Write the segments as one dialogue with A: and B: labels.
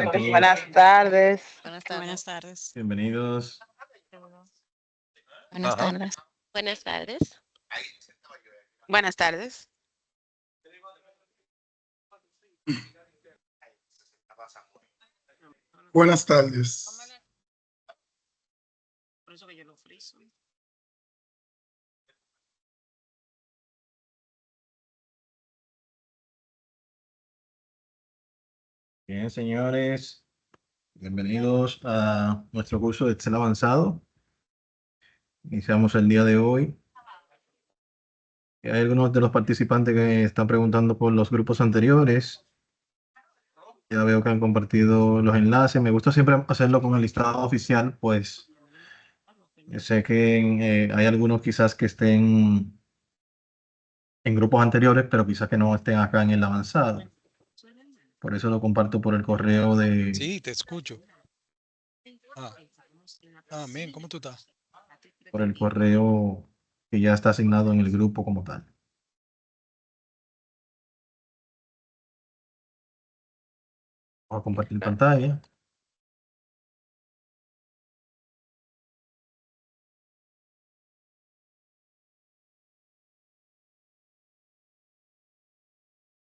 A: Buenas tardes.
B: Buenas tardes.
C: Bienvenidos.
B: Buenas
C: Ajá.
B: tardes.
D: Buenas tardes.
A: Buenas tardes.
E: Buenas tardes.
B: Por eso que yo lo friso.
C: Bien, señores. Bienvenidos a nuestro curso de Excel avanzado. Iniciamos el día de hoy. Hay algunos de los participantes que están preguntando por los grupos anteriores. Ya veo que han compartido los enlaces. Me gusta siempre hacerlo con el listado oficial, pues yo sé que hay algunos quizás que estén en grupos anteriores, pero quizás que no estén acá en el avanzado. Por eso lo comparto por el correo de...
E: Sí, te escucho. Amén. ¿Cómo tú estás?
C: por el correo que ya está asignado en el grupo como tal. Vamos a compartir pantalla.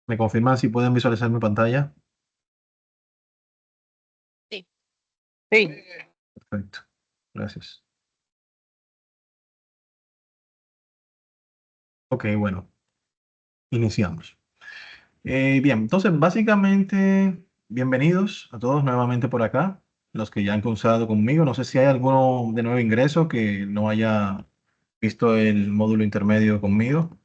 C: ¿Me confirman si pueden visualizar mi pantalla?
A: Sí.
C: Perfecto. Gracias. Ok, bueno. Iniciamos. Bien, entonces básicamente, bienvenidos a todos nuevamente por acá. Los que ya han cursado conmigo. No sé si hay alguno de nuevo ingreso que no haya visto el módulo intermedio conmigo.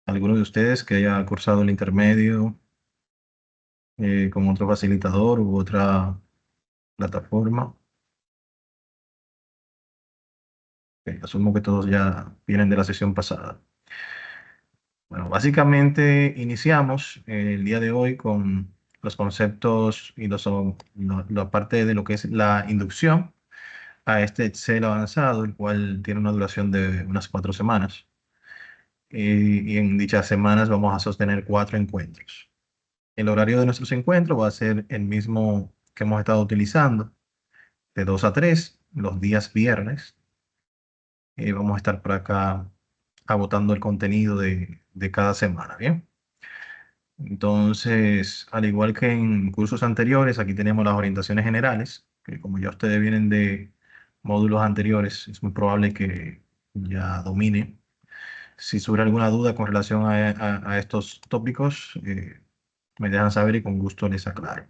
C: ¿Alguno de ustedes que haya cursado el intermedio con otro facilitador u otra plataforma? Ok, asumo que todos ya vienen de la sesión pasada. Bueno, básicamente iniciamos el día de hoy con los conceptos y la parte de lo que es la inducción a este Excel avanzado, el cual tiene una duración de unas 4 semanas. Y en dichas semanas vamos a sostener 4 encuentros. El horario de nuestros encuentros va a ser el mismo que hemos estado utilizando, de 2 a 3, los días viernes. Vamos a estar por acá agotando el contenido de cada semana, ¿bien? Entonces, al igual que en cursos anteriores, aquí tenemos las orientaciones generales, que como ya ustedes vienen de módulos anteriores, es muy probable que ya dominen. Si surge alguna duda con relación a estos tópicos, me dejan saber y con gusto les aclaro.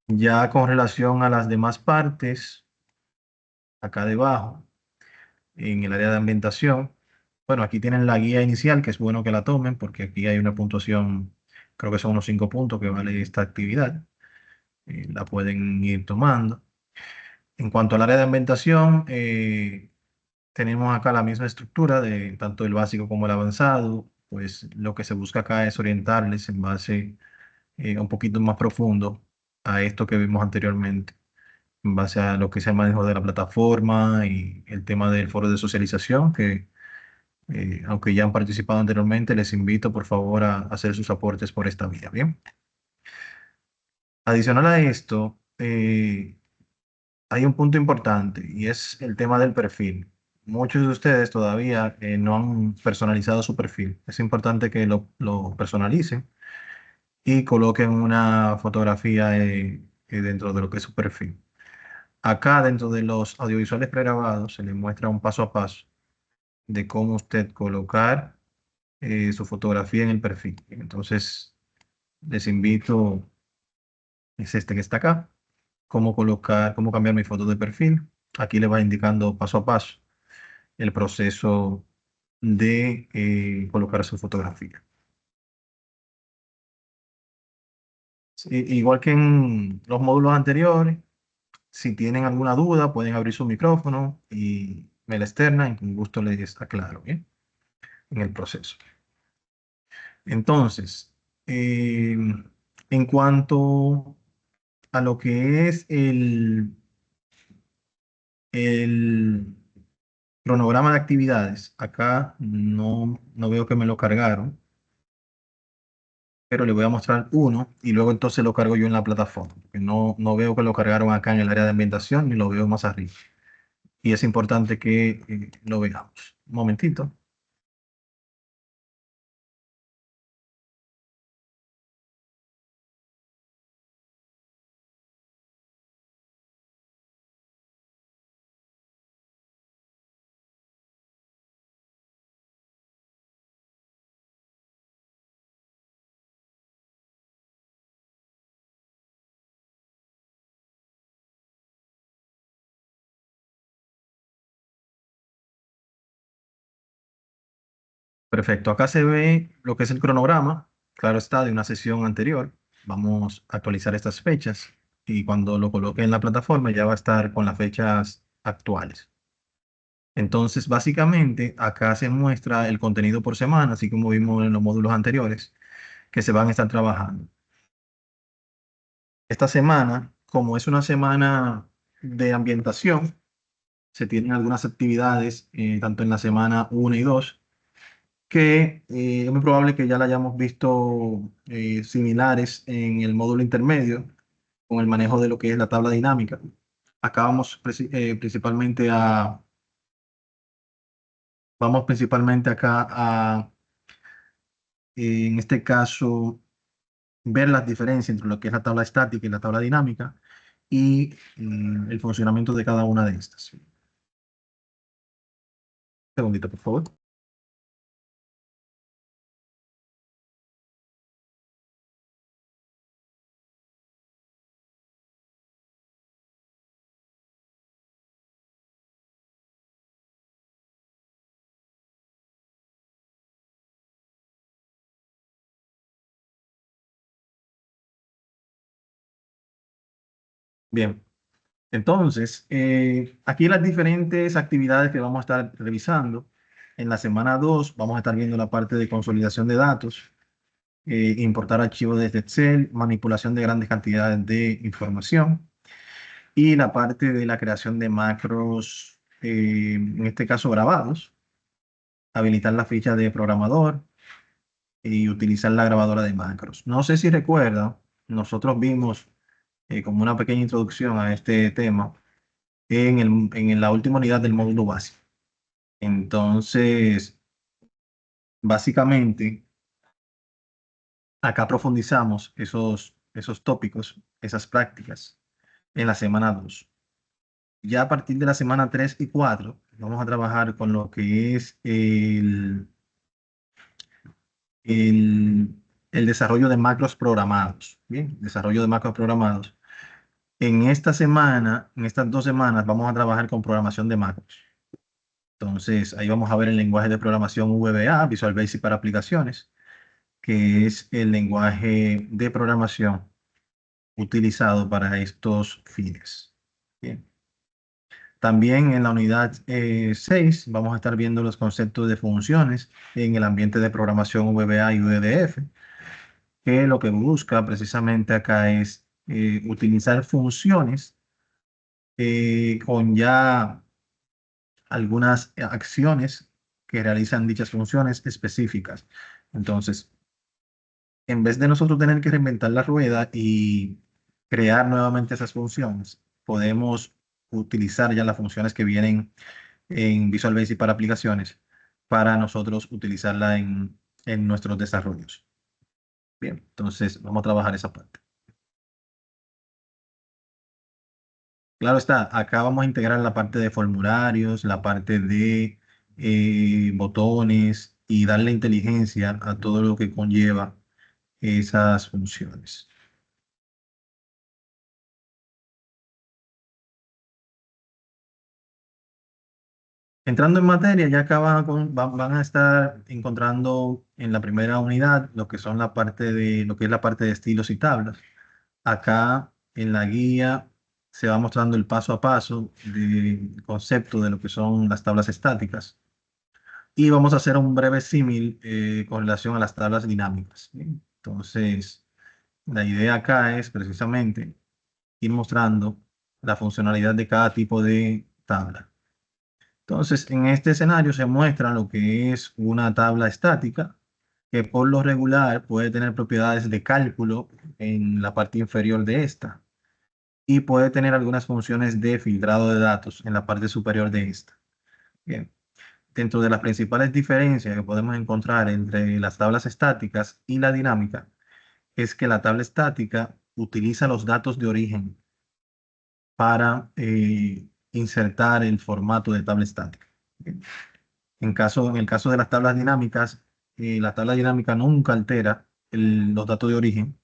C: Ya con relación a las demás partes, acá debajo, en el área de ambientación, bueno, aquí tienen la guía inicial, que es bueno que la tomen, porque aquí hay una puntuación, creo que son unos 5 puntos que vale esta actividad. La pueden ir tomando. En cuanto al área de ambientación, tenemos acá la misma estructura de tanto el básico como el avanzado. Pues lo que se busca acá es orientarles en base un poquito más profundo a esto que vimos anteriormente, en base a lo que es el manejo de la plataforma y el tema del foro de socialización, que aunque ya han participado anteriormente, les invito por favor a hacer sus aportes por esta vía. Bien. Adicional a esto, hay un punto importante y es el tema del perfil. Muchos de ustedes todavía no han personalizado su perfil. Es importante que lo personalicen y coloquen una fotografía dentro de lo que es su perfil. Acá dentro de los audiovisuales pregrabados se les muestra un paso a paso de cómo usted colocar su fotografía en el perfil. Entonces, les invito, es este que está acá, cómo cambiar mi foto de perfil. Aquí le va indicando paso a paso el proceso de colocar su fotografía. Sí, igual que en los módulos anteriores, si tienen alguna duda, pueden abrir su micrófono y me la externan y con gusto les aclaro, ¿bien? En el proceso. Entonces, en cuanto a lo que es el cronograma de actividades, acá no veo que me lo cargaron, pero le voy a mostrar uno y luego entonces lo cargo yo en la plataforma. Porque no veo que lo cargaron acá en el área de ambientación ni lo veo más arriba. Y es importante que lo veamos. Un momentito. Perfecto. Acá se ve lo que es el cronograma. Claro está, de una sesión anterior. Vamos a actualizar estas fechas y cuando lo coloque en la plataforma ya va a estar con las fechas actuales. Entonces, básicamente, acá se muestra el contenido por semana, así como vimos en los módulos anteriores, que se van a estar trabajando. Esta semana, como es una semana de ambientación, se tienen algunas actividades, tanto en la semana 1 y 2, que es muy probable que ya la hayamos visto similares en el módulo intermedio, con el manejo de lo que es la tabla dinámica. Acá vamos principalmente acá a, en este caso, ver las diferencias entre lo que es la tabla estática y la tabla dinámica y el funcionamiento de cada una de estas. Un segundito, por favor. Bien, entonces, aquí las diferentes actividades que vamos a estar revisando. En la semana 2 vamos a estar viendo la parte de consolidación de datos, importar archivos desde Excel, manipulación de grandes cantidades de información y la parte de la creación de macros, en este caso grabados, habilitar la ficha de programador y utilizar la grabadora de macros. No sé si recuerda, nosotros vimos como una pequeña introducción a este tema en la última unidad del módulo básico. Entonces, básicamente, acá profundizamos esos tópicos, esas prácticas en la semana 2. Ya a partir de la semana 3 y 4 vamos a trabajar con lo que es el, el desarrollo de macros programados. Bien, desarrollo de macros programados. En esta semana, en estas 2 semanas, vamos a trabajar con programación de macros. Entonces, ahí vamos a ver el lenguaje de programación VBA, Visual Basic para aplicaciones, que es el lenguaje de programación utilizado para estos fines. Bien. También en la unidad 6 vamos a estar viendo los conceptos de funciones en el ambiente de programación VBA y VDF, que lo que busca precisamente acá es utilizar funciones con ya algunas acciones que realizan dichas funciones específicas. Entonces, en vez de nosotros tener que reinventar la rueda y crear nuevamente esas funciones, podemos utilizar ya las funciones que vienen en Visual Basic para aplicaciones para nosotros utilizarla en nuestros desarrollos. Bien, entonces vamos a trabajar esa parte. Claro está, acá vamos a integrar la parte de formularios, la parte de botones y darle inteligencia a todo lo que conlleva esas funciones. Entrando en materia, ya acá van a estar encontrando en la primera unidad lo que son lo que es la parte de estilos y tablas. Acá en la guía se va mostrando el paso a paso del concepto de lo que son las tablas estáticas. Y vamos a hacer un breve símil con relación a las tablas dinámicas. ¿Bien? Entonces, la idea acá es precisamente ir mostrando la funcionalidad de cada tipo de tabla. Entonces, en este escenario se muestra lo que es una tabla estática que por lo regular puede tener propiedades de cálculo en la parte inferior de esta y puede tener algunas funciones de filtrado de datos en la parte superior de esta. Bien. Dentro de las principales diferencias que podemos encontrar entre las tablas estáticas y la dinámica es que la tabla estática utiliza los datos de origen para insertar el formato de tabla estática. Bien. En el caso de las tablas dinámicas, la tabla dinámica nunca altera los datos de origen.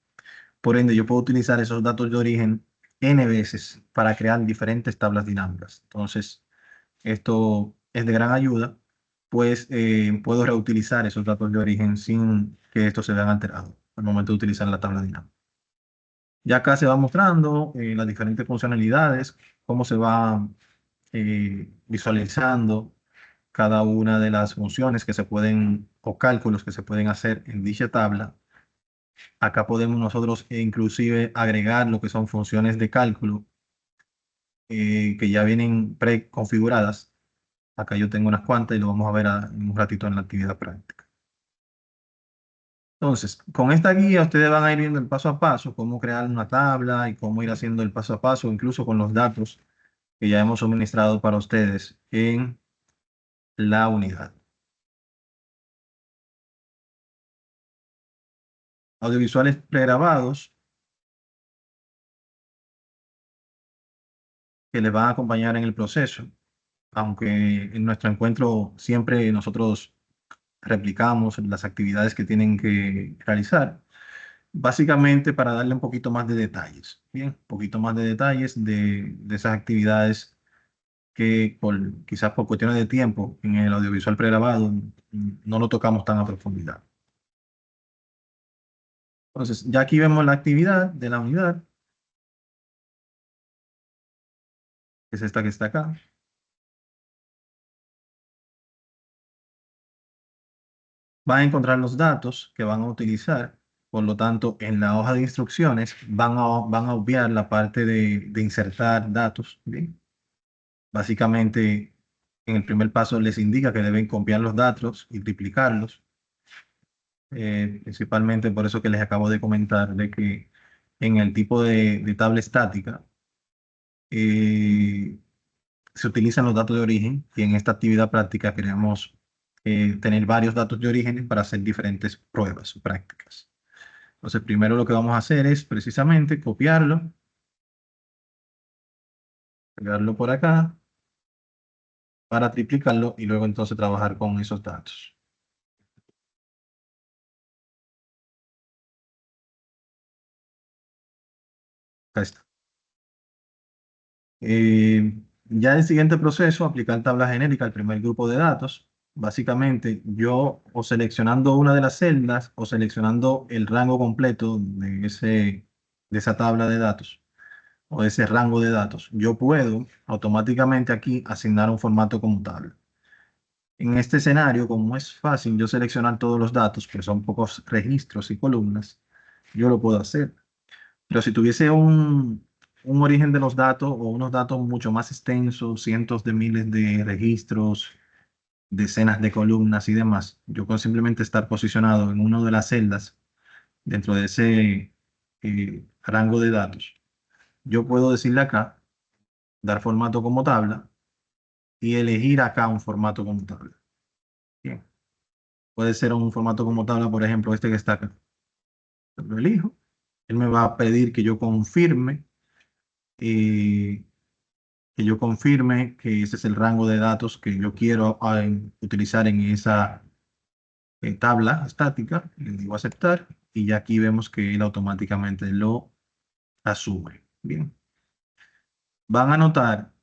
C: Por ende, yo puedo utilizar esos datos de origen n veces para crear diferentes tablas dinámicas. Entonces, esto es de gran ayuda, pues puedo reutilizar esos datos de origen sin que estos se vean alterados al momento de utilizar la tabla dinámica. Ya acá se va mostrando las diferentes funcionalidades, cómo se va visualizando cada una de las funciones que se pueden o cálculos que se pueden hacer en dicha tabla. Acá podemos nosotros inclusive agregar lo que son funciones de cálculo que ya vienen preconfiguradas. Acá yo tengo unas cuantas y lo vamos a ver en un ratito en la actividad práctica. Entonces, con esta guía ustedes van a ir viendo el paso a paso, cómo crear una tabla y cómo ir haciendo el paso a paso, incluso con los datos que ya hemos suministrado para ustedes en la unidad. Audiovisuales pregrabados que les van a acompañar en el proceso, aunque en nuestro encuentro siempre nosotros replicamos las actividades que tienen que realizar, básicamente para darle un poquito más de detalles, bien, un poquito más de detalles de esas actividades que quizás por cuestiones de tiempo en el audiovisual pregrabado no lo tocamos tan a profundidad. Entonces, ya aquí vemos la actividad de la unidad, que es esta que está acá. Van a encontrar los datos que van a utilizar, por lo tanto, en la hoja de instrucciones van a obviar la parte de insertar datos, ¿bien? Básicamente, en el primer paso les indica que deben copiar los datos y triplicarlos. Principalmente por eso que les acabo de comentar de que en el tipo de tabla estática se utilizan los datos de origen y en esta actividad práctica queremos tener varios datos de origen para hacer diferentes pruebas o prácticas. Entonces, primero lo que vamos a hacer es precisamente copiarlo, pegarlo por acá para triplicarlo y luego entonces trabajar con esos datos. Acá está. Ya el siguiente proceso, aplicar tabla genérica al primer grupo de datos. Básicamente, yo o seleccionando una de las celdas o seleccionando el rango completo de esa tabla de datos o de ese rango de datos, yo puedo automáticamente aquí asignar un formato como tabla. En este escenario, como es fácil yo seleccionar todos los datos, que son pocos registros y columnas, yo lo puedo hacer. Pero si tuviese un origen de los datos o unos datos mucho más extensos, cientos de miles de registros, decenas de columnas y demás, yo con simplemente estar posicionado en una de las celdas dentro de ese rango de datos, yo puedo decirle acá, dar formato como tabla y elegir acá un formato como tabla. Bien. Puede ser un formato como tabla, por ejemplo, este que está acá. Lo elijo. Él me va a pedir que yo confirme que ese es el rango de datos que yo quiero utilizar en esa tabla estática. Le digo aceptar y ya aquí vemos que él automáticamente lo asume. Bien. Van a notar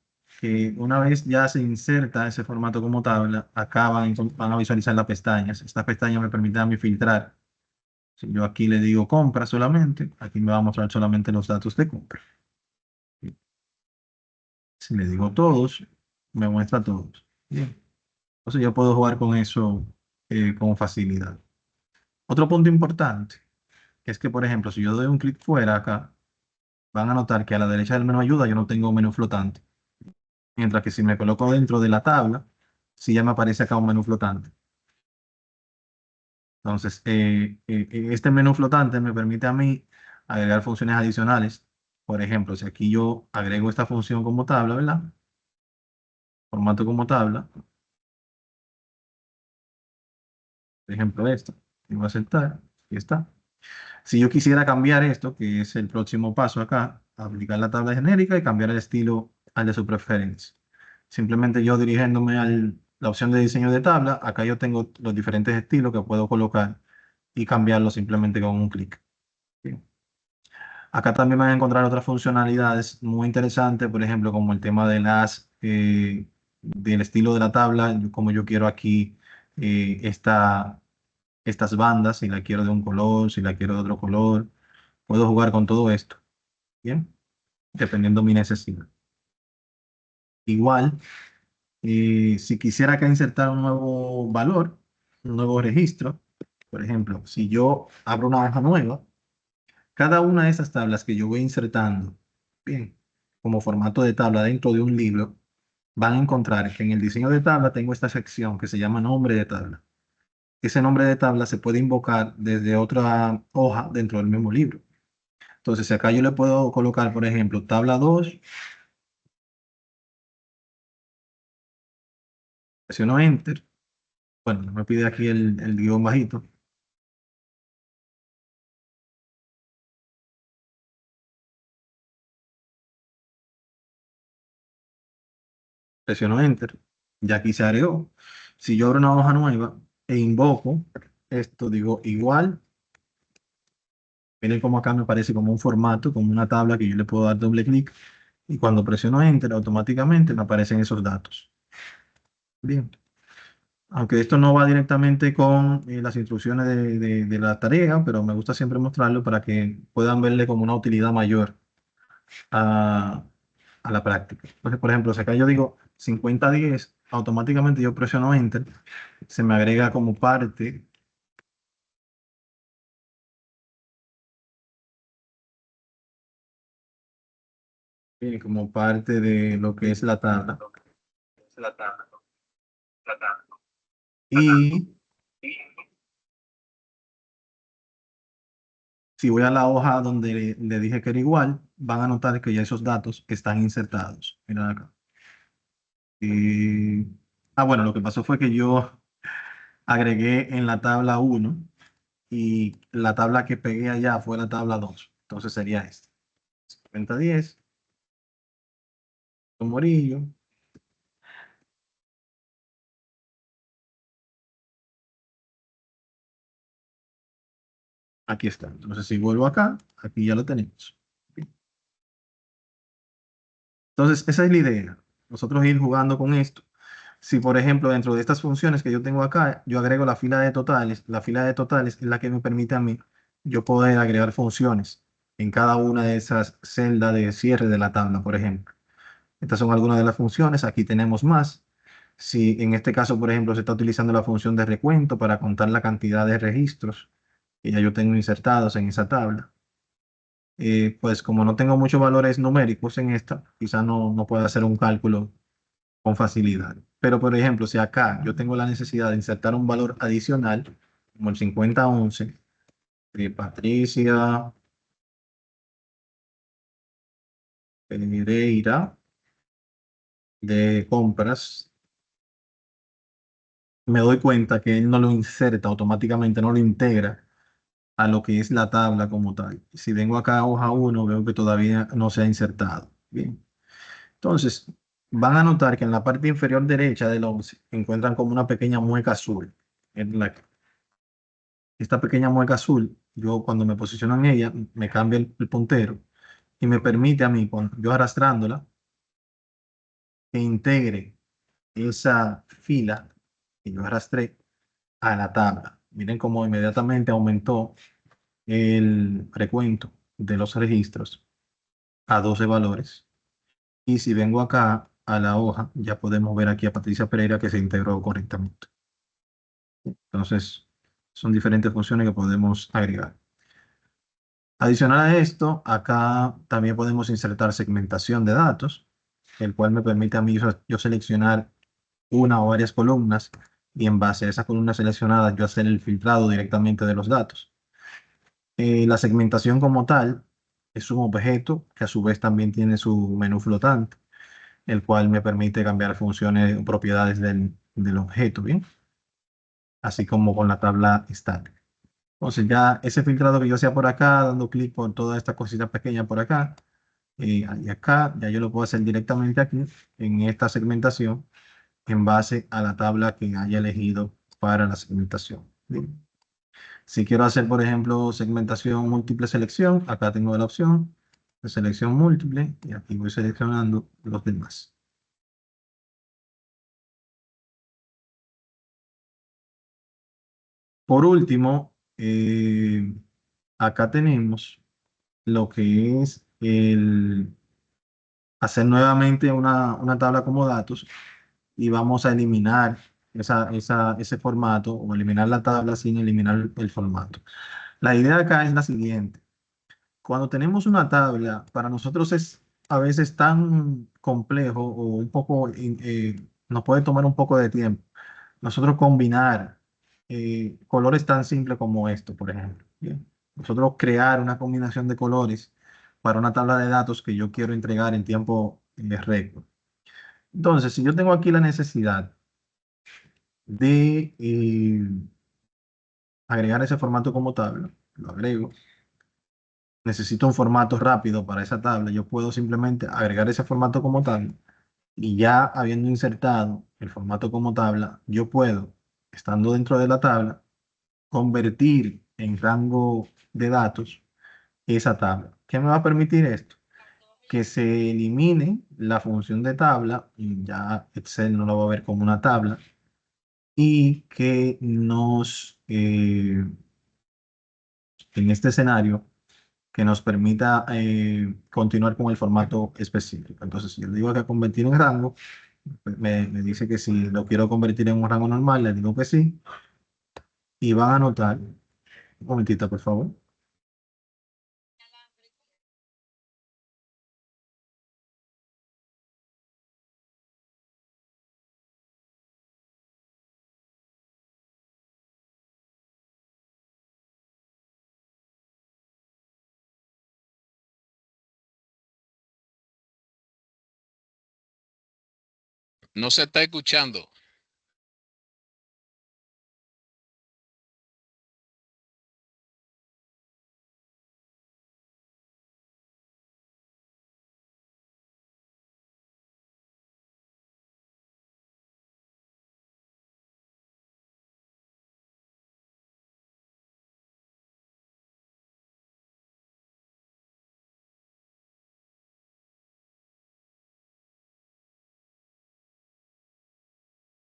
C: que una vez ya se inserta ese formato como tabla, acá van a visualizar las pestañas. Esta pestaña me permite a mí filtrar. Si yo aquí le digo compra solamente, aquí me va a mostrar solamente los datos de compra. Si le digo todos, me muestra todos. Bien. Entonces yo puedo jugar con eso con facilidad. Otro punto importante es que, por ejemplo, si yo doy un clic fuera acá, van a notar que a la derecha del menú ayuda yo no tengo un menú flotante. Mientras que si me coloco dentro de la tabla, sí ya me aparece acá un menú flotante. Entonces, este menú flotante me permite a mí agregar funciones adicionales. Por ejemplo, si aquí yo agrego esta función como tabla, ¿verdad? Formato como tabla. Por ejemplo, esto. Y voy a aceptar. Y está. Si yo quisiera cambiar esto, que es el próximo paso acá, aplicar la tabla genérica y cambiar el estilo al de su preferencia. Simplemente yo dirigiéndome a la opción de diseño de tabla, acá yo tengo los diferentes estilos que puedo colocar y cambiarlo simplemente con un clic. Bien. Acá también van a encontrar otras funcionalidades muy interesantes, por ejemplo, como el tema de del estilo de la tabla, como yo quiero aquí estas bandas, si la quiero de un color, si la quiero de otro color. Puedo jugar con todo esto, ¿bien? Dependiendo de mi necesidad. Igual, si quisiera acá insertar un nuevo valor, un nuevo registro, por ejemplo, si yo abro una hoja nueva, cada una de esas tablas que yo voy insertando, bien, como formato de tabla dentro de un libro, van a encontrar que en el diseño de tabla tengo esta sección que se llama nombre de tabla. Ese nombre de tabla se puede invocar desde otra hoja dentro del mismo libro. Entonces, acá yo le puedo colocar, por ejemplo, tabla 2, presiono Enter. Bueno, me pide aquí el guión bajito. Presiono Enter. Ya aquí se agregó. Si yo abro una hoja nueva e invoco esto, digo igual. Miren cómo acá me parece como un formato, como una tabla que yo le puedo dar doble clic. Y cuando presiono Enter, automáticamente me aparecen esos datos. Bien. Aunque esto no va directamente con las instrucciones de la tarea, pero me gusta siempre mostrarlo para que puedan verle como una utilidad mayor a, a la práctica. Entonces, por ejemplo, si acá yo digo 50-10, automáticamente yo presiono Enter, se me agrega como parte, como parte de lo que es la tabla. Y si voy a la hoja donde le dije que era igual, van a notar que ya esos datos están insertados. Miren acá. Y, bueno, lo que pasó fue que yo agregué en la tabla 1 y la tabla que pegué allá fue la tabla 2. Entonces sería esta. 50-10, un morillo. Aquí está. Entonces, si vuelvo acá, aquí ya lo tenemos. Entonces, esa es la idea. Nosotros ir jugando con esto. Si, por ejemplo, dentro de estas funciones que yo tengo acá, yo agrego la fila de totales es la que me permite a mí yo poder agregar funciones en cada una de esas celdas de cierre de la tabla, por ejemplo. Estas son algunas de las funciones. Aquí tenemos más. Si en este caso, por ejemplo, se está utilizando la función de recuento para contar la cantidad de registros que ya yo tengo insertados en esa tabla. Pues como no tengo muchos valores numéricos en esta, quizá no pueda hacer un cálculo con facilidad. Pero por ejemplo, si acá yo tengo la necesidad de insertar un valor adicional, como el 5011, de Patricia Pereira, de compras, me doy cuenta que él no lo inserta automáticamente, no lo integra a lo que es la tabla como tal. Si vengo acá a hoja 1, veo que todavía no se ha insertado. Bien. Entonces, van a notar que en la parte inferior derecha del 11 encuentran como una pequeña mueca azul. Esta pequeña mueca azul, yo cuando me posiciono en ella, me cambia el puntero y me permite a mí, yo arrastrándola, que integre esa fila que yo arrastré a la tabla. Miren cómo inmediatamente aumentó el recuento de los registros a 12 valores. Y si vengo acá a la hoja, ya podemos ver aquí a Patricia Pereira que se integró correctamente. Entonces, son diferentes funciones que podemos agregar. Adicional a esto, acá también podemos insertar segmentación de datos, el cual me permite a mí yo seleccionar una o varias columnas y en base a esa columna seleccionada yo hacer el filtrado directamente de los datos. La segmentación como tal es un objeto que a su vez también tiene su menú flotante, el cual me permite cambiar funciones o propiedades del objeto, ¿bien? Así como con la tabla estática. Entonces ya ese filtrado que yo hacía por acá, dando clic por toda esta cosita pequeña por acá, y acá, ya yo lo puedo hacer directamente aquí, en esta segmentación, en base a la tabla que haya elegido para la segmentación. Bien. Si quiero hacer, por ejemplo, segmentación múltiple selección, acá tengo la opción de selección múltiple y aquí voy seleccionando los demás. Por último, acá tenemos lo que es el hacer nuevamente una tabla como datos y vamos a eliminar ese formato o eliminar la tabla sin eliminar el formato. La idea acá es la siguiente. Cuando tenemos una tabla, para nosotros es a veces tan complejo o un poco, nos puede tomar un poco de tiempo. Nosotros combinar colores tan simples como esto, por ejemplo. ¿Bien? Nosotros crear una combinación de colores para una tabla de datos que yo quiero entregar en tiempo récord. Entonces, si yo tengo aquí la necesidad de agregar ese formato como tabla, lo agrego. Necesito un formato rápido para esa tabla. Yo puedo simplemente agregar ese formato como tabla y ya habiendo insertado el formato como tabla, yo puedo, estando dentro de la tabla, convertir en rango de datos esa tabla. ¿Qué me va a permitir esto? Que se elimine la función de tabla, y ya Excel no lo va a ver como una tabla, y que en este escenario, que nos permita continuar con el formato específico. Entonces, si yo le digo que convertir en rango, pues me dice que si lo quiero convertir en un rango normal, le digo que sí, y van a notar, un momentito, por favor.
E: No se está escuchando.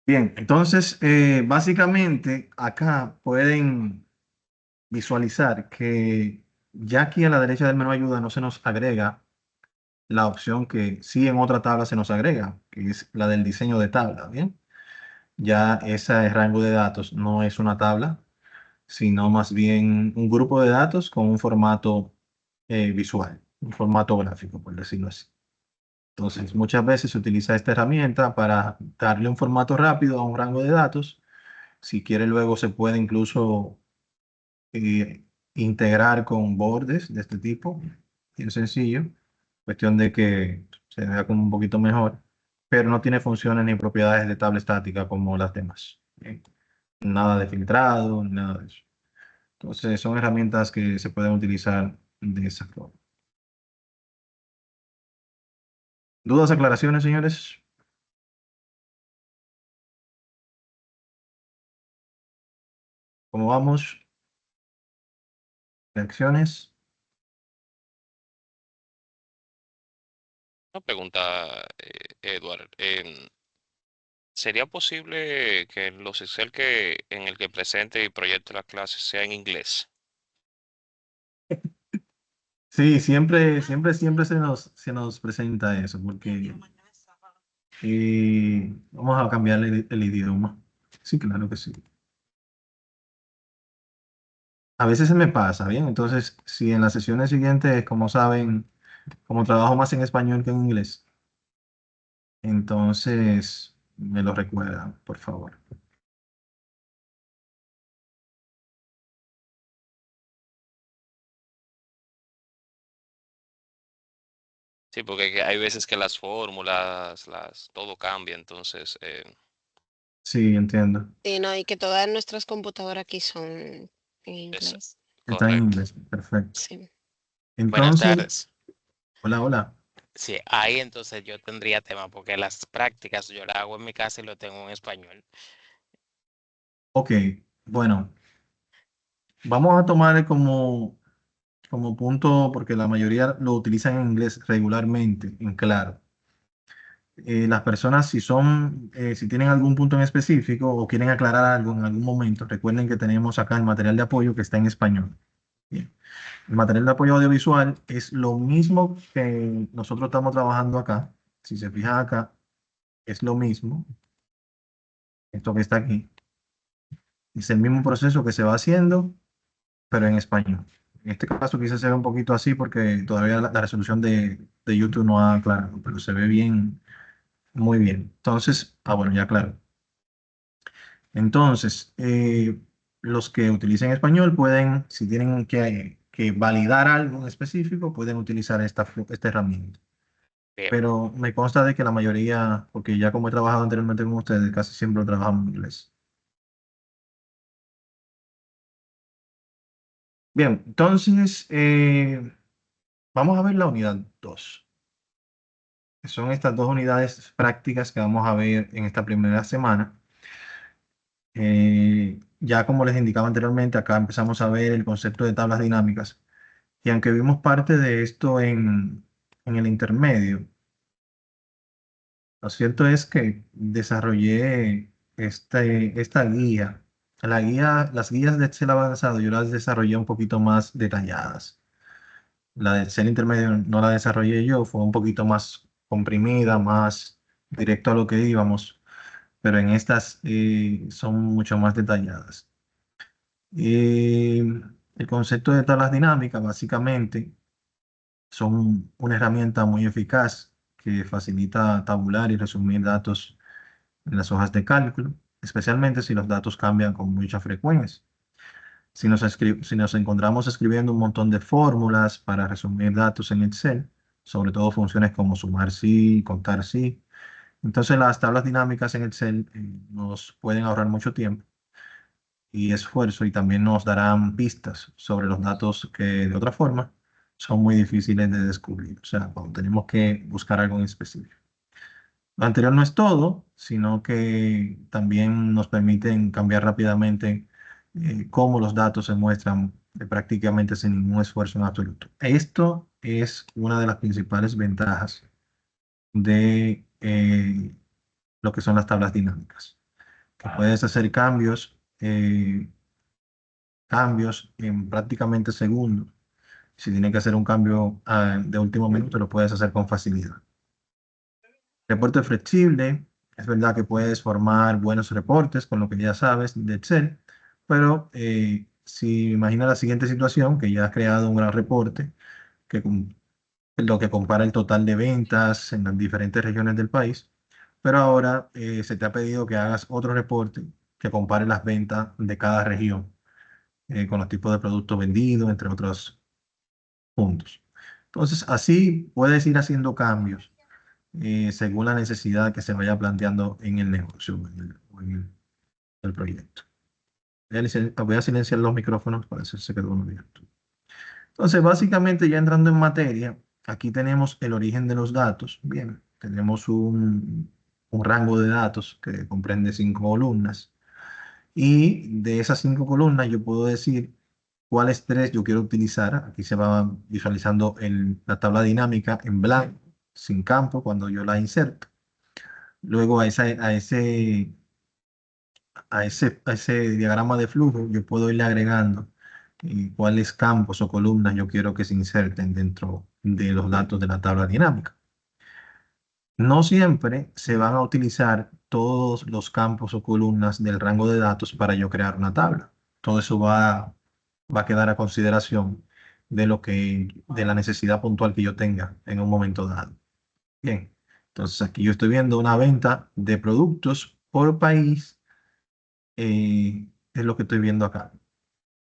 C: Bien, entonces, básicamente acá pueden visualizar que ya aquí a la derecha del menú ayuda no se nos agrega la opción que sí en otra tabla se nos agrega, que es la del diseño de tabla, ¿bien? Ya ese rango de datos no es una tabla, sino más bien un grupo de datos con un formato visual, un formato gráfico, por decirlo así. Entonces, muchas veces se utiliza esta herramienta para darle un formato rápido a un rango de datos. Si quiere, luego se puede incluso eh, integrar con bordes de este tipo, bien sencillo, cuestión de que se vea como un poquito mejor, pero no tiene funciones ni propiedades de tabla estática como las demás. Bien. Nada de filtrado, nada de eso. Entonces, son herramientas que se pueden utilizar de esa forma. ¿Dudas, aclaraciones, señores? ¿Cómo vamos? ¿Reacciones?
D: Una pregunta, Edward. ¿Sería posible que los Excel en el que presente y proyecte la clase sea en inglés?
C: Sí, siempre se nos presenta eso, porque vamos a cambiar el idioma. Sí, claro que sí. A veces se me pasa, ¿bien? Entonces, si en las sesiones siguientes, como saben, como trabajo más en español que en inglés, entonces me lo recuerdan, por favor.
D: Sí, porque hay veces que las fórmulas, todo cambia, entonces,
C: Sí, entiendo.
F: Sí, no, y que todas nuestras computadoras aquí son en
D: es
F: inglés.
C: Está en
D: correcto.
C: inglés. Perfecto.
F: Sí.
B: Buenas
C: Entonces,
B: tardes.
C: hola, hola.
B: Sí, ahí entonces yo tendría tema porque las prácticas yo las hago en mi casa y lo tengo en español.
C: Ok, bueno, vamos a tomar como punto, porque la mayoría lo utilizan en inglés regularmente, en claro. Las personas, si tienen algún punto en específico o quieren aclarar algo en algún momento, recuerden que tenemos acá el material de apoyo que está en español. Bien. El material de apoyo audiovisual es lo mismo que nosotros estamos trabajando acá. Si se fijan acá, es lo mismo. Esto que está aquí. Es el mismo proceso que se va haciendo, pero en español. En este caso quizás se ve un poquito así porque todavía la resolución de YouTube no ha aclarado, pero se ve bien, muy bien. Entonces, bueno, ya claro. Entonces, los que utilicen español pueden, si tienen que validar algo en específico, pueden utilizar esta herramienta.
B: Bien,
C: Pero me consta de que la mayoría, porque ya como he trabajado anteriormente con ustedes, casi siempre lo trabajamos en inglés. Bien, entonces vamos a ver la unidad 2. Son estas dos unidades prácticas que vamos a ver en esta primera semana. Ya como les indicaba anteriormente, acá empezamos a ver el concepto de tablas dinámicas. Y aunque vimos parte de esto en el intermedio, lo cierto es que desarrollé esta guía. Las guías de Excel avanzado yo las desarrollé un poquito más detalladas. La de Excel intermedio no la desarrollé yo, fue un poquito más comprimida, más directo a lo que íbamos, pero en estas son mucho más detalladas. Y el concepto de tablas dinámicas básicamente son una herramienta muy eficaz que facilita tabular y resumir datos en las hojas de cálculo, especialmente si los datos cambian con mucha frecuencia. Si nos encontramos escribiendo un montón de fórmulas para resumir datos en Excel, sobre todo funciones como sumar sí, contar sí, entonces las tablas dinámicas en Excel nos pueden ahorrar mucho tiempo y esfuerzo y también nos darán pistas sobre los datos que de otra forma son muy difíciles de descubrir. O sea, cuando tenemos que buscar algo en específico. Lo anterior no es todo, sino que también nos permiten cambiar rápidamente cómo los datos se muestran prácticamente sin ningún esfuerzo en absoluto. Esto es una de las principales ventajas de lo que son las tablas dinámicas, que puedes hacer cambios en prácticamente segundos. Si tienes que hacer un cambio de último minuto, lo puedes hacer con facilidad. Reporte flexible. Es verdad que puedes formar buenos reportes con lo que ya sabes de Excel, pero si imagina la siguiente situación, que ya has creado un gran reporte, lo que compara el total de ventas en las diferentes regiones del país, pero ahora se te ha pedido que hagas otro reporte que compare las ventas de cada región con los tipos de productos vendidos, entre otros puntos. Entonces, así puedes ir haciendo cambios según la necesidad que se vaya planteando en el negocio o en el proyecto. Voy a silenciar los micrófonos para que se quedó uno abierto. Entonces, básicamente, ya entrando en materia, aquí tenemos el origen de los datos. Bien, tenemos un rango de datos que comprende 5 columnas. Y de esas 5 columnas, yo puedo decir cuáles tres yo quiero utilizar. Aquí se va visualizando la tabla dinámica en blanco, sin campo, cuando yo la inserto. Luego a ese diagrama de flujo yo puedo irle agregando cuáles campos o columnas yo quiero que se inserten dentro de los datos de la tabla dinámica. No siempre se van a utilizar todos los campos o columnas del rango de datos para yo crear una tabla. Todo eso va a quedar a consideración de la necesidad puntual que yo tenga en un momento dado. Bien, entonces aquí yo estoy viendo una venta de productos por país, es lo que estoy viendo acá.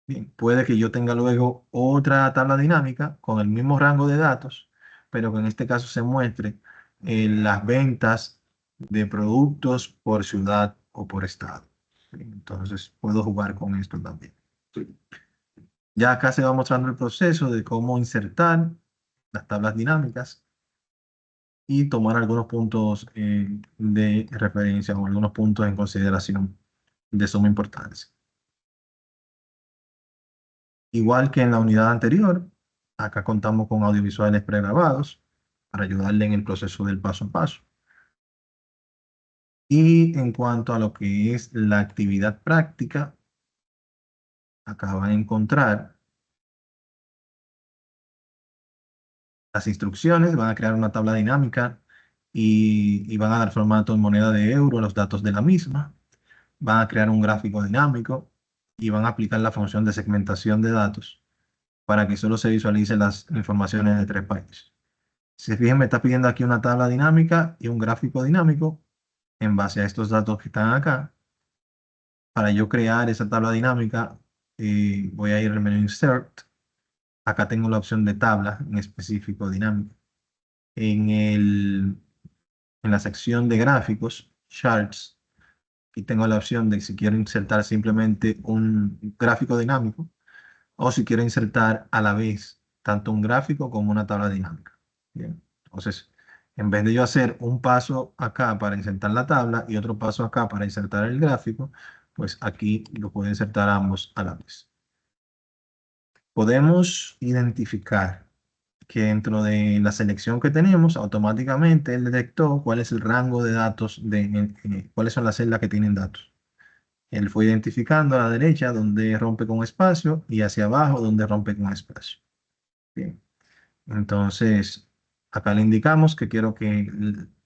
C: Bien, puede que yo tenga luego otra tabla dinámica con el mismo rango de datos, pero que en este caso se muestre las ventas de productos por ciudad o por estado. Entonces puedo jugar con esto también. Ya acá se va mostrando el proceso de cómo insertar las tablas dinámicas y tomar algunos puntos de referencia o algunos puntos en consideración de suma importancia. Igual que en la unidad anterior, acá contamos con audiovisuales pregrabados para ayudarle en el proceso del paso a paso. Y en cuanto a lo que es la actividad práctica, acá van a encontrar las instrucciones, van a crear una tabla dinámica y van a dar formato en moneda de euro a los datos de la misma. Van a crear un gráfico dinámico y van a aplicar la función de segmentación de datos para que solo se visualicen las informaciones de 3 países. Si se fijan, me está pidiendo aquí una tabla dinámica y un gráfico dinámico en base a estos datos que están acá. Para yo crear esa tabla dinámica, voy a ir al menú Insert. Acá tengo la opción de tabla, en específico dinámica. En la sección de gráficos, Charts, y tengo la opción de si quiero insertar simplemente un gráfico dinámico o si quiero insertar a la vez tanto un gráfico como una tabla dinámica. Bien. Entonces, en vez de yo hacer un paso acá para insertar la tabla y otro paso acá para insertar el gráfico, pues aquí lo puedo insertar ambos a la vez. Podemos identificar que dentro de la selección que tenemos, automáticamente él detectó cuál es el rango de datos, cuáles son las celdas que tienen datos. Él fue identificando a la derecha donde rompe con espacio y hacia abajo donde rompe con espacio. Bien. Entonces, acá le indicamos que quiero que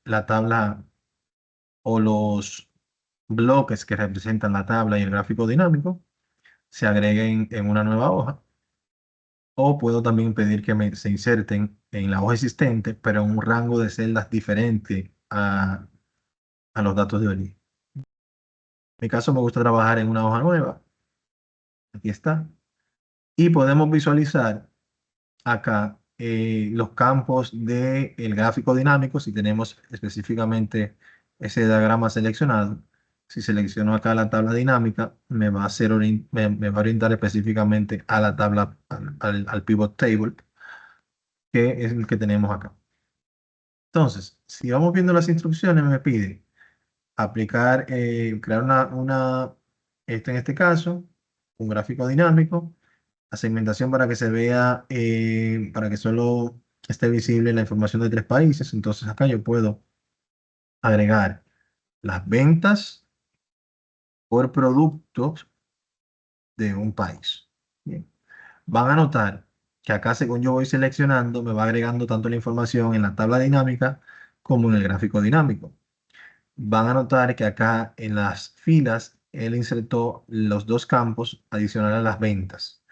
C: la tabla o los bloques que representan la tabla y el gráfico dinámico se agreguen en una nueva hoja. O puedo también pedir que se inserten en la hoja existente, pero en un rango de celdas diferente a los datos de origen. En mi caso me gusta trabajar en una hoja nueva. Aquí está. Y podemos visualizar acá los campos del gráfico dinámico, si tenemos específicamente ese diagrama seleccionado. Si selecciono acá la tabla dinámica, me va a orientar específicamente a la tabla, al pivot table, que es el que tenemos acá. Entonces, si vamos viendo las instrucciones, me pide aplicar, crear en este caso, un gráfico dinámico, la segmentación para que se vea, para que solo esté visible la información de 3 países. Entonces acá yo puedo agregar las ventas por productos de un país. Bien. Van a notar que acá, según yo voy seleccionando, me va agregando tanto la información en la tabla dinámica como en el gráfico dinámico. Van a notar que acá en las filas él insertó los 2 campos adicionales a las ventas.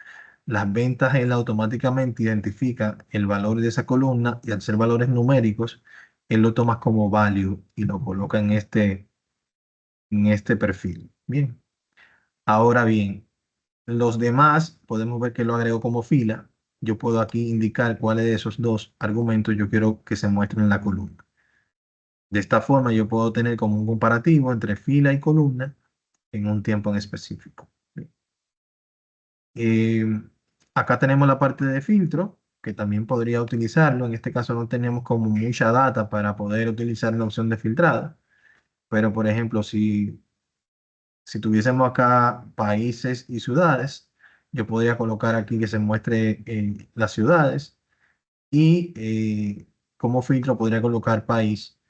C: Las ventas él automáticamente identifica el valor de esa columna y al ser valores numéricos, él lo toma como value y lo coloca en este perfil. Bien. Ahora bien, los demás podemos ver que lo agrego como fila. Yo puedo aquí indicar cuáles de esos 2 argumentos yo quiero que se muestren en la columna. De esta forma yo puedo tener como un comparativo entre fila y columna en un tiempo en específico. Acá tenemos la parte de filtro, que también podría utilizarlo. En este caso no tenemos como mucha data para poder utilizar la opción de filtrada. Pero, por ejemplo, si tuviésemos acá países y ciudades, yo podría colocar aquí que se muestre las ciudades y como filtro podría colocar país,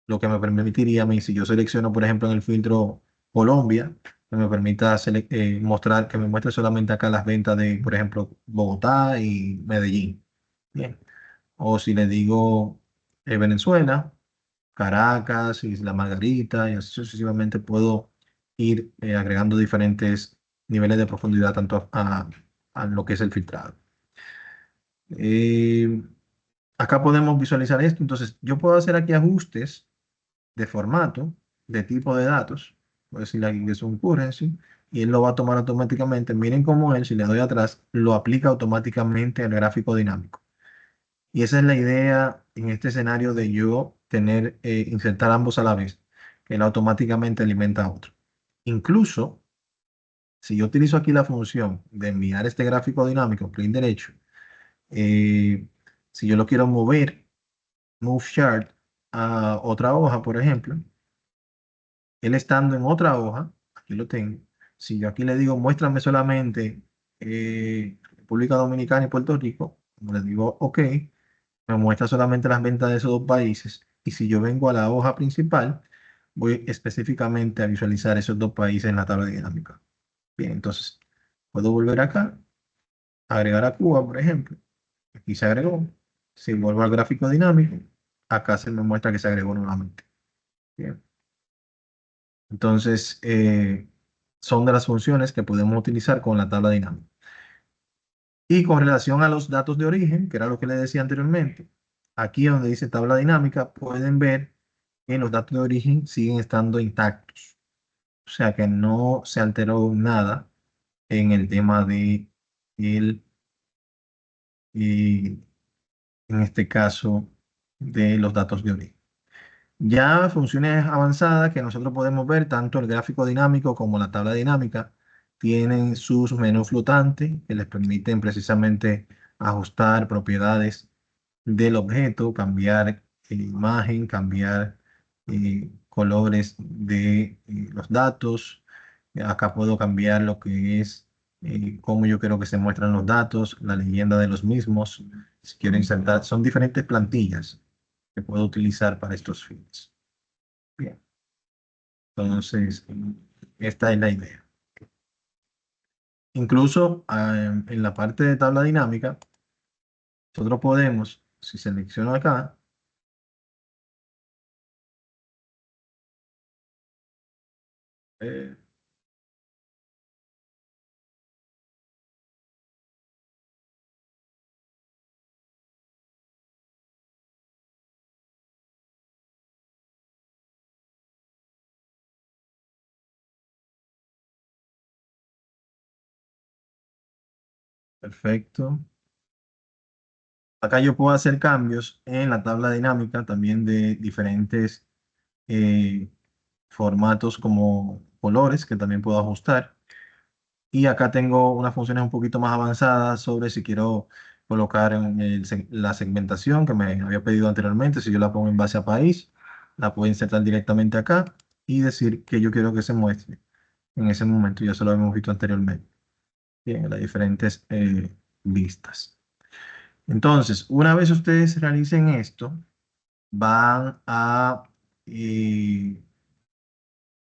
C: lo que me permitiría a mí, si yo selecciono, por ejemplo, en el filtro Colombia, que me permita mostrar, que me muestre solamente acá las ventas de, por ejemplo, Bogotá y Medellín. Bien. O si le digo Venezuela, Caracas, Isla Margarita, y así sucesivamente puedo ir agregando diferentes niveles de profundidad tanto a lo que es el filtrado. Acá podemos visualizar esto. Entonces, yo puedo hacer aquí ajustes de formato, de tipo de datos. Voy a decirle aquí que es un currency y él lo va a tomar automáticamente. Miren cómo él, si le doy atrás, lo aplica automáticamente al gráfico dinámico. Y esa es la idea en este escenario de yo tener, insertar ambos a la vez, que él automáticamente alimenta a otro. Incluso, si yo utilizo aquí la función de enviar este gráfico dinámico, clic derecho, eh, si yo lo quiero mover, move chart a otra hoja, por ejemplo, él estando en otra hoja, aquí lo tengo. Si yo aquí le digo, muéstrame solamente República Dominicana y Puerto Rico, como le digo, OK, me muestra solamente las ventas de esos dos países. Y si yo vengo a la hoja principal, voy específicamente a visualizar esos dos países en la tabla dinámica. Bien, entonces puedo volver acá, agregar a Cuba, por ejemplo. Aquí se agregó. Si vuelvo al gráfico dinámico, acá se me muestra que se agregó nuevamente. Bien. Entonces, son de las funciones que podemos utilizar con la tabla dinámica. Y con relación a los datos de origen, que era lo que les decía anteriormente, aquí donde dice tabla dinámica, pueden ver que los datos de origen siguen estando intactos. O sea que no se alteró nada en el tema de el, en este caso, de los datos de origen. Ya funciones avanzadas que nosotros podemos ver, tanto el gráfico dinámico como la tabla dinámica, tienen sus menús flotantes que les permiten precisamente ajustar propiedades del objeto, cambiar imagen, cambiar colores de los datos. Acá puedo cambiar lo que es cómo yo quiero que se muestran los datos, la leyenda de los mismos. Si quiero insertar, son diferentes plantillas que puedo utilizar para estos fines. Bien, entonces, esta es la idea. Incluso en la parte de tabla dinámica, nosotros podemos, si selecciono acá, eh, perfecto. Acá yo puedo hacer cambios en la tabla dinámica también de diferentes eh, formatos como colores que también puedo ajustar. Y acá tengo unas funciones un poquito más avanzadas sobre si quiero colocar la segmentación que me había pedido anteriormente. Si yo la pongo en base a país, la puedo insertar directamente acá y decir que yo quiero que se muestre en ese momento. Ya se lo hemos visto anteriormente. Bien, las diferentes vistas. Entonces, una vez ustedes realicen esto, van a, eh,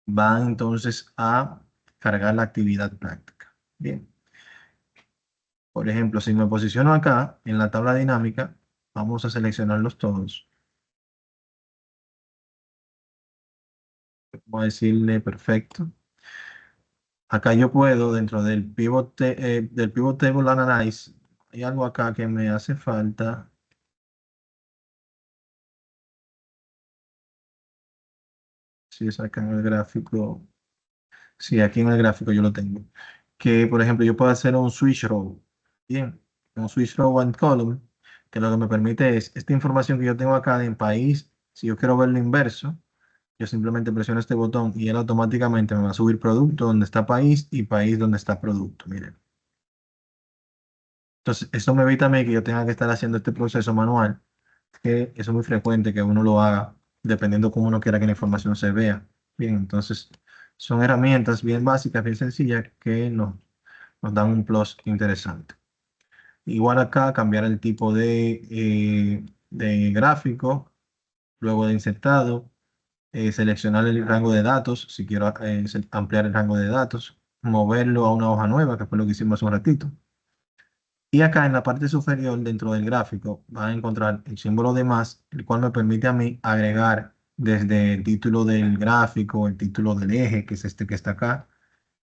C: van entonces a cargar la actividad práctica. Bien. Por ejemplo, si me posiciono acá en la tabla dinámica, vamos a seleccionarlos todos. Voy a decirle perfecto. Acá yo puedo, dentro del Pivot Table Analyze, hay algo acá que me hace falta. Si es acá en el gráfico. Sí, aquí en el gráfico yo lo tengo. Que, por ejemplo, yo puedo hacer un switch row. Bien, un switch row and column, que lo que me permite es esta información que yo tengo acá en país, si yo quiero ver lo inverso, yo simplemente presiono este botón y él automáticamente me va a subir producto donde está país y país donde está producto. Miren. Entonces, esto me evita a mí que yo tenga que estar haciendo este proceso manual, que eso es muy frecuente que uno lo haga dependiendo cómo uno quiera que la información se vea. Bien, entonces son herramientas bien básicas, bien sencillas que nos dan un plus interesante. Igual acá cambiar el tipo de gráfico, luego de insertado, seleccionar el rango de datos, si quiero ampliar el rango de datos, moverlo a una hoja nueva, que fue lo que hicimos hace un ratito. Y acá en la parte superior, dentro del gráfico, van a encontrar el símbolo de más, el cual me permite a mí agregar desde el título del gráfico, el título del eje, que es este que está acá,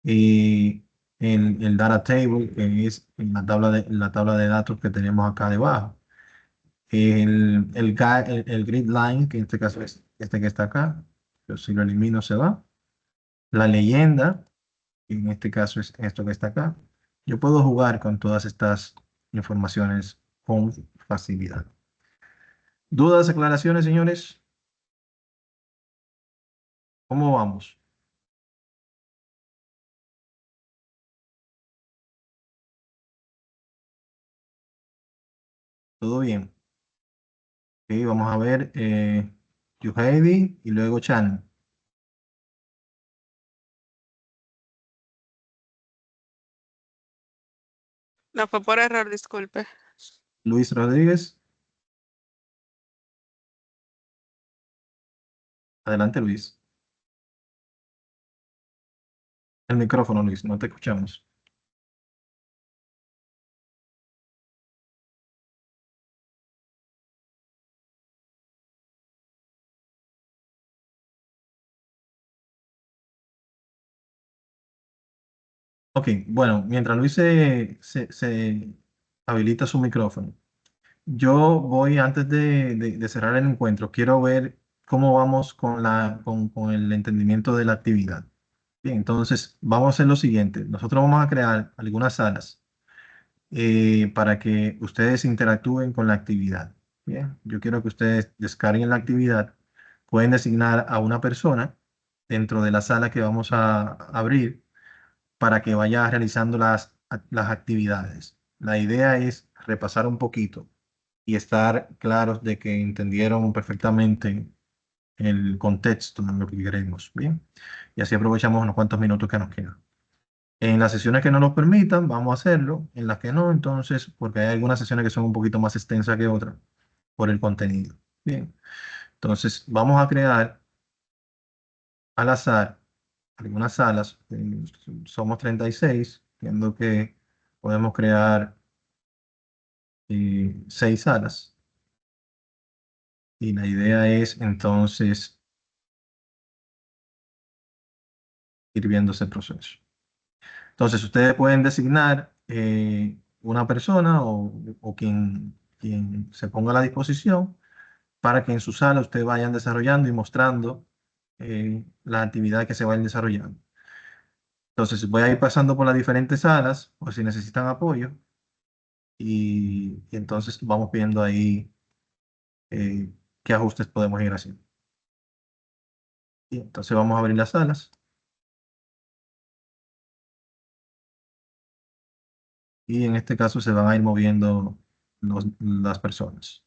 C: y el data table, que es en la tabla de datos que tenemos acá debajo. El grid line, que en este caso es este que está acá, yo si lo elimino se va. La leyenda, que en este caso es esto que está acá. Yo puedo jugar con todas estas informaciones con facilidad. ¿Dudas, aclaraciones, señores? ¿Cómo vamos? ¿Todo bien? Ok, vamos a ver Yuheidi y luego Chan.
A: No fue por error, disculpe.
C: Luis Rodríguez. Adelante, Luis. El micrófono, Luis, no te escuchamos. Ok, bueno, mientras Luis se habilita su micrófono, yo voy antes de cerrar el encuentro, quiero ver cómo vamos con el entendimiento de la actividad. Bien, entonces vamos a hacer lo siguiente. Nosotros vamos a crear algunas salas para que ustedes interactúen con la actividad. Bien, yo quiero que ustedes descarguen la actividad. Pueden designar a una persona dentro de la sala que vamos a abrir para que vaya realizando las actividades. La idea es repasar un poquito y estar claros de que entendieron perfectamente el contexto de lo que queremos. Bien, y así aprovechamos unos cuantos minutos que nos quedan. En las sesiones que no nos permitan, vamos a hacerlo. En las que no, entonces, porque hay algunas sesiones que son un poquito más extensas que otras por el contenido. Bien, entonces vamos a crear al azar algunas salas. Somos 36, viendo que podemos crear 6 salas. Y la idea es entonces ir viendo ese proceso. Entonces, ustedes pueden designar una persona o quien se ponga a la disposición para que en su sala ustedes vayan desarrollando y mostrando las actividades que se vayan desarrollando. Entonces, voy a ir pasando por las diferentes salas, por si necesitan apoyo, y entonces vamos viendo ahí qué ajustes podemos ir haciendo. Y entonces vamos a abrir las salas, y en este caso se van a ir moviendo las personas.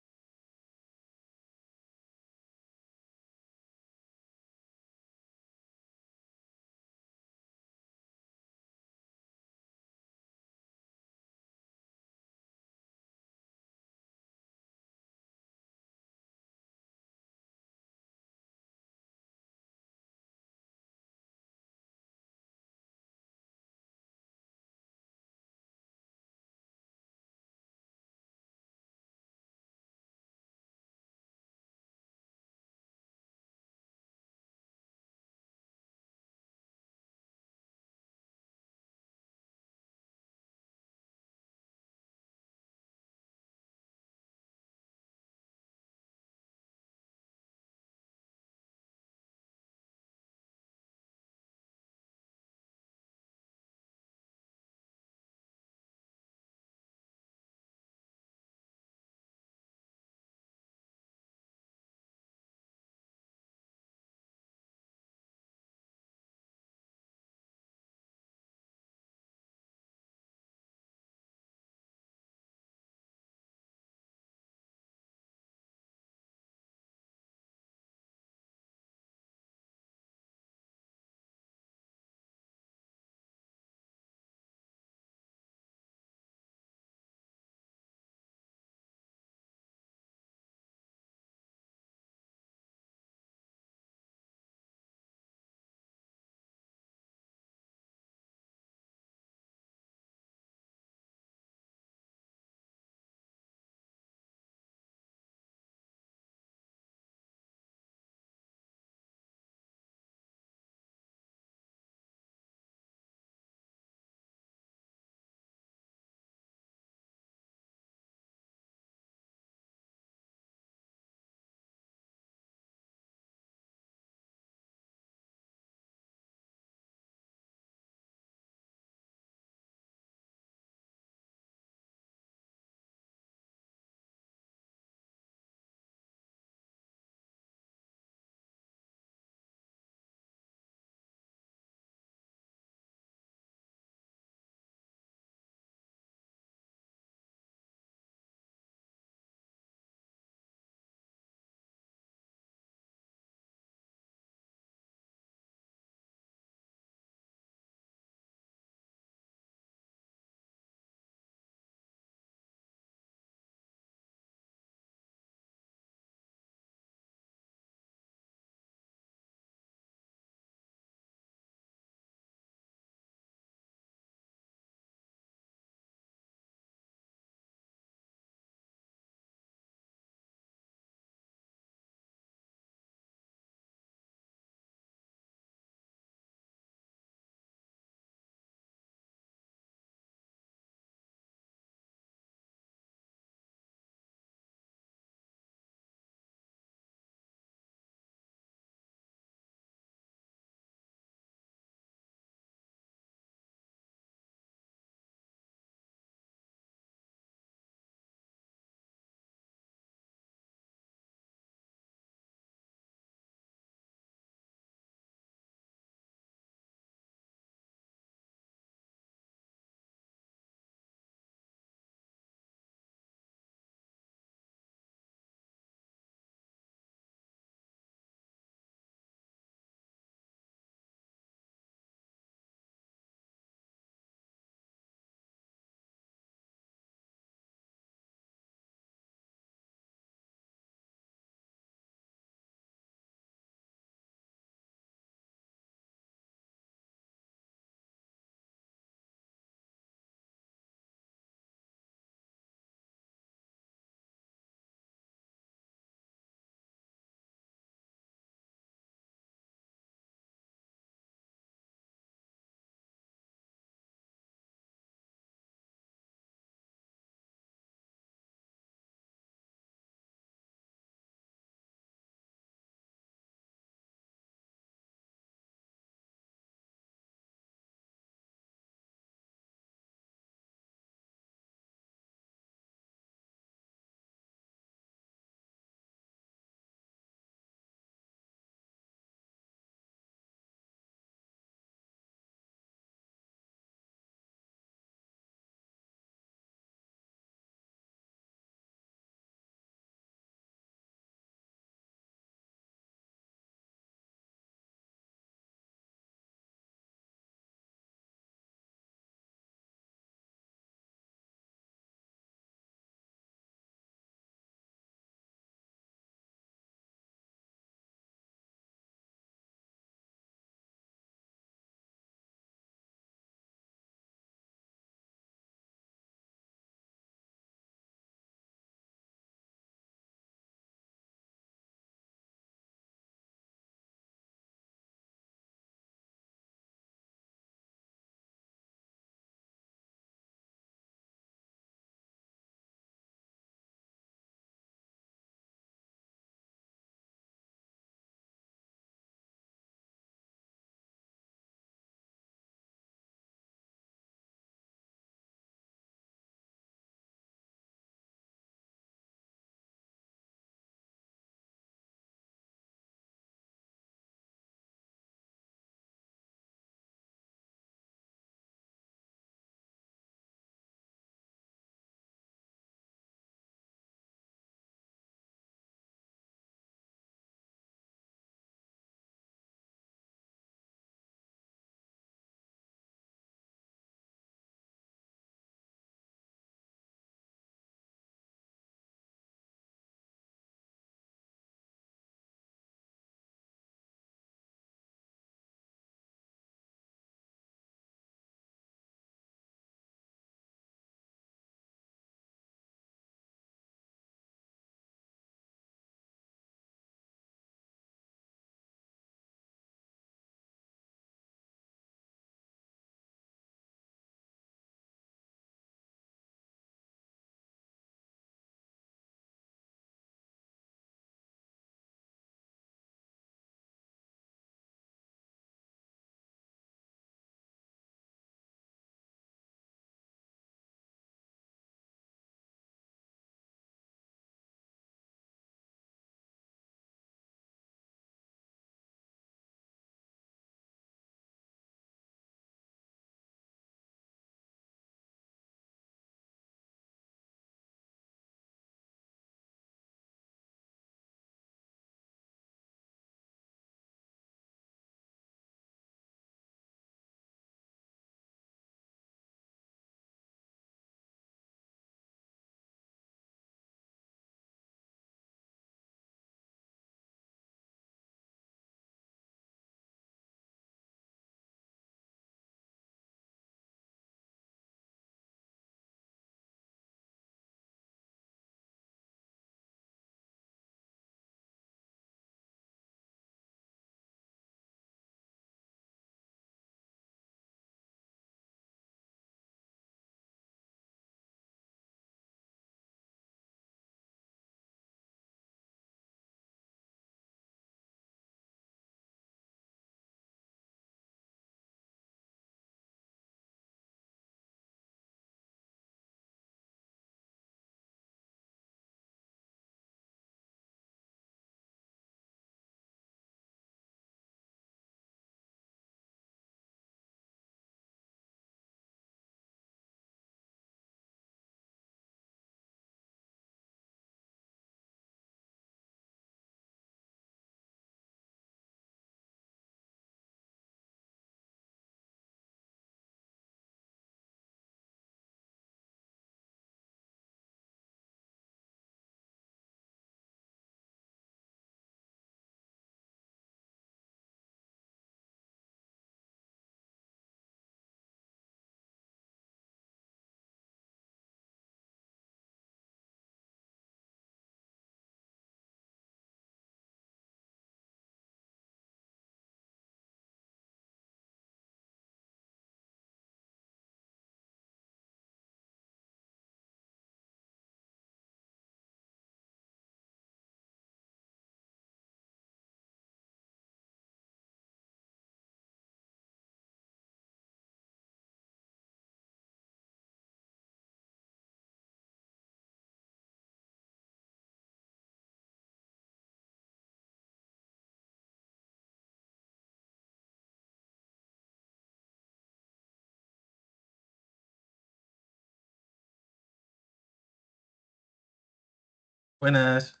C: Buenas.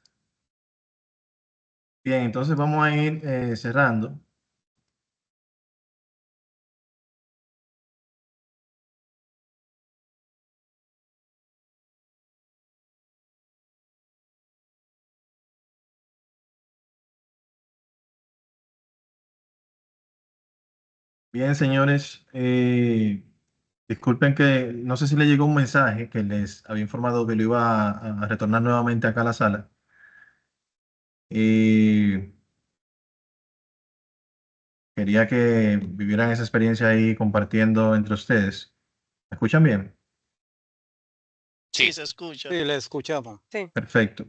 C: Bien, entonces vamos a ir cerrando. Bien, señores, disculpen que no sé si le llegó un mensaje que les había informado que lo iba a retornar nuevamente acá a la sala. Y quería que vivieran esa experiencia ahí compartiendo entre ustedes. ¿Me escuchan bien?
D: Sí.
G: se escucha.
H: Sí, le escuchamos.
C: Perfecto.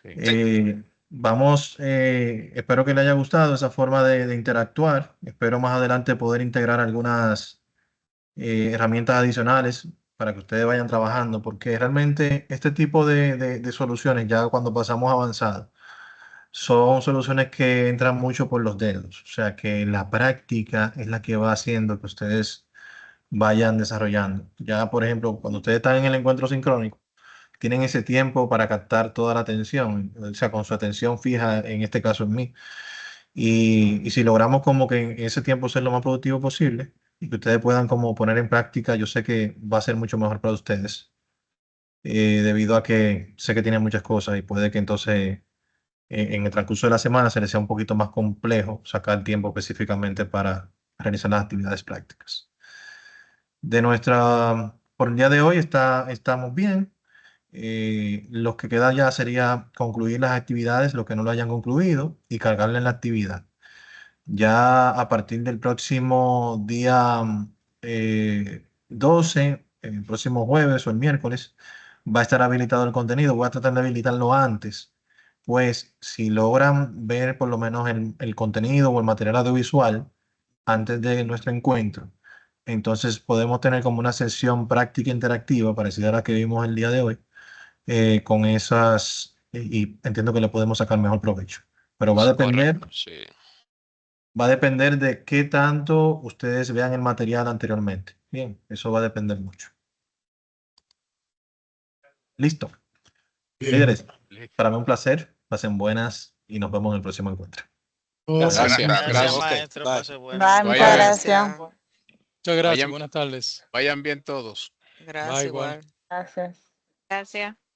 D: Sí.
C: Vamos, espero que le haya gustado esa forma de interactuar. Espero más adelante poder integrar algunas herramientas adicionales para que ustedes vayan trabajando, porque realmente este tipo de soluciones, ya cuando pasamos avanzado, son soluciones que entran mucho por los dedos. O sea que la práctica es la que va haciendo que ustedes vayan desarrollando. Ya, por ejemplo, cuando ustedes están en el encuentro sincrónico, tienen ese tiempo para captar toda la atención, o sea, con su atención fija, en este caso en mí. Y si logramos como que en ese tiempo ser lo más productivo posible y que ustedes puedan como poner en práctica, yo sé que va a ser mucho mejor para ustedes, debido a que sé que tienen muchas cosas y puede que entonces en el transcurso de la semana se les sea un poquito más complejo sacar tiempo específicamente para realizar las actividades prácticas. Por el día de hoy estamos bien. Lo que queda ya sería concluir las actividades, los que no lo hayan concluido, y cargarle en la actividad. Ya a partir del próximo día 12, el próximo jueves o el miércoles, va a estar habilitado el contenido. Voy a tratar de habilitarlo antes, pues si logran ver por lo menos el contenido o el material audiovisual antes de nuestro encuentro, entonces podemos tener como una sesión práctica interactiva parecida a la que vimos el día de hoy, con esas, y entiendo que le podemos sacar mejor provecho. Pero va a depender.
D: Correcto, sí.
C: Va a depender de qué tanto ustedes vean el material anteriormente. Bien, eso va a depender mucho. Listo. Líderes, para mí un placer. Pasen buenas y nos vemos en el próximo encuentro.
E: Gracias,
G: Gracias,
E: gracias.
G: maestro.
H: Bye.
G: Pase buena.
I: Bye, muchas
E: Vaya,
I: gracias.
A: Gracias.
H: Muchas gracias.
E: Vayan-
H: Buenas tardes.
E: Vayan bien todos.
A: Gracias
H: igual.
A: igual.
I: Gracias.
J: Gracias.